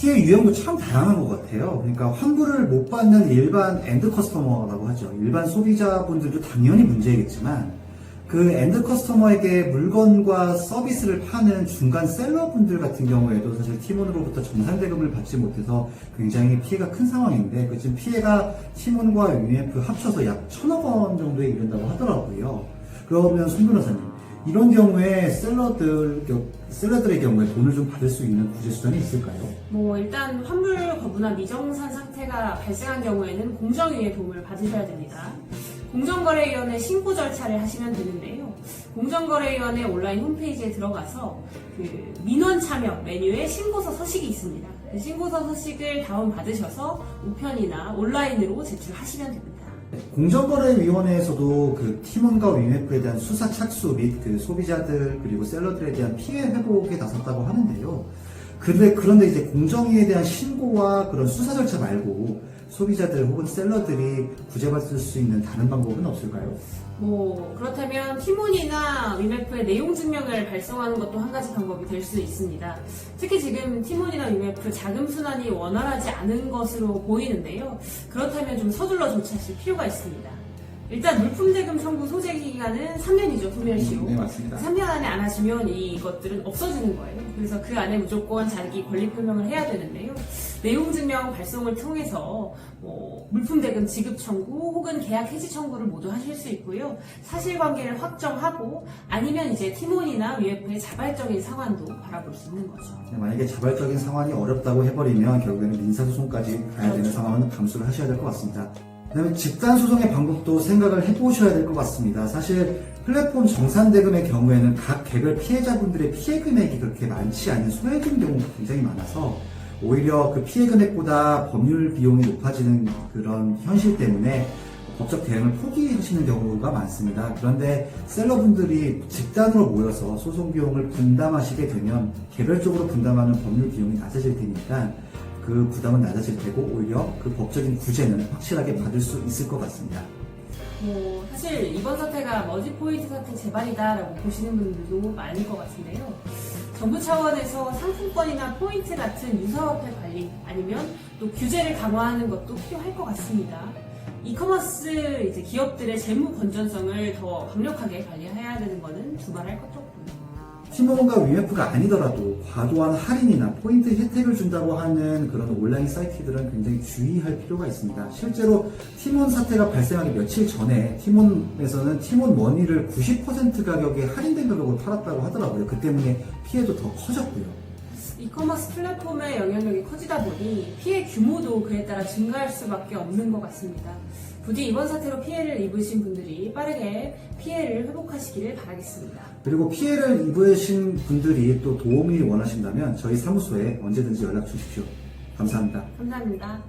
피해 유형도 참 다양한 것 같아요. 그러니까 환불을 못 받는 일반 엔드 커스터머라고 하죠. 일반 소비자분들도 당연히 문제겠지만 그 엔드 커스터머에게 물건과 서비스를 파는 중간 셀러분들 같은 경우에도 사실 팀원으로부터 정산 대금을 받지 못해서 굉장히 피해가 큰 상황인데 그 지금 피해가 팀원과 UMF 합쳐서 약 1,000억 원 정도에 이른다고 하더라고요. 그러면 손 변호사님, 이런 경우에 셀러들의 경우에 돈을 좀 받을 수 있는 구제 수단이 있을까요? 일단 환불 거부나 미정산 상태가 발생한 경우에는 공정위의 도움을 받으셔야 됩니다. 공정거래위원회 신고 절차를 하시면 되는데요. 공정거래위원회 온라인 홈페이지에 들어가서 그 민원 참여 메뉴에 신고서 서식이 있습니다. 그 신고서 서식을 다운받으셔서 우편이나 온라인으로 제출하시면 됩니다. 공정거래위원회에서도 그 팀원과 UMF에 대한 수사 착수 및 그 소비자들 그리고 셀러들에 대한 피해 회복에 나섰다고 하는데요. 그런데 이제 공정위에 대한 신고와 그런 수사 절차 말고 소비자들 혹은 셀러들이 구제받을 수 있는 다른 방법은 없을까요? 그렇다면 팀원이나 UMF의 내용 증명을 발송하는 것도 한 가지 방법이 될 수 있습니다. 특히 지금 팀원이나 UMF 자금 순환이 원활하지 않은 것으로 보이는데요. 그렇다면 좀 서둘러 조치하실 필요가 있습니다. 일단 물품 대금 청구 소재 기간은 3년이죠, 소멸시효. 네, 맞습니다. 3년 안에 안 하시면 이것들은 없어지는 거예요. 그래서 그 안에 무조건 자기 권리 표명을 해야 되는데요. 내용 증명 발송을 통해서 물품 대금 지급 청구 혹은 계약 해지 청구를 모두 하실 수 있고요. 사실관계를 확정하고 아니면 이제 팀원이나 UMF의 자발적인 상환도 바라볼 수 있는 거죠. 만약에 자발적인 상환이 어렵다고 해버리면 결국에는 민사소송까지 가야 되는 상황은 감수를 하셔야 될 것 같습니다. 그다음에 집단소송의 방법도 생각을 해보셔야 될 것 같습니다. 사실 플랫폼 정산대금의 경우에는 각 개별 피해자분들의 피해 금액이 그렇게 많지 않은 소액인 경우가 굉장히 많아서 오히려 그 피해 금액보다 법률 비용이 높아지는 그런 현실 때문에 법적 대응을 포기하시는 경우가 많습니다. 그런데 셀러분들이 집단으로 모여서 소송 비용을 분담하시게 되면 개별적으로 분담하는 법률 비용이 낮아질 테니까 그 부담은 낮아질 테고 오히려 그 법적인 구제는 확실하게 받을 수 있을 것 같습니다. 사실 이번 사태가 머지포인트 사태 재발이다라고 보시는 분들도 많을 것 같은데요. 정부 차원에서 상품권이나 포인트 같은 유사화폐 관리 아니면 또 규제를 강화하는 것도 필요할 것 같습니다. 이커머스 이제 기업들의 재무 건전성을 더 강력하게 관리해야 되는 것은 두말할 것도 없고요. 팀원과 UMF가 아니더라도 과도한 할인이나 포인트 혜택을 준다고 하는 그런 온라인 사이트들은 굉장히 주의할 필요가 있습니다. 실제로 팀원 사태가 발생하기 며칠 전에 팀원에서는 팀원 머니를 90% 가격에 할인된 가격으로 팔았다고 하더라고요. 그 때문에 피해도 더 커졌고요. 이커머스 플랫폼의 영향력이 커지다 보니 피해 규모도 그에 따라 증가할 수밖에 없는 것 같습니다. 부디 이번 사태로 피해를 입으신 분들이 빠르게 피해를 회복하시기를 바라겠습니다. 그리고 피해를 입으신 분들이 또 도움이 원하신다면 저희 사무소에 언제든지 연락 주십시오. 감사합니다. 감사합니다.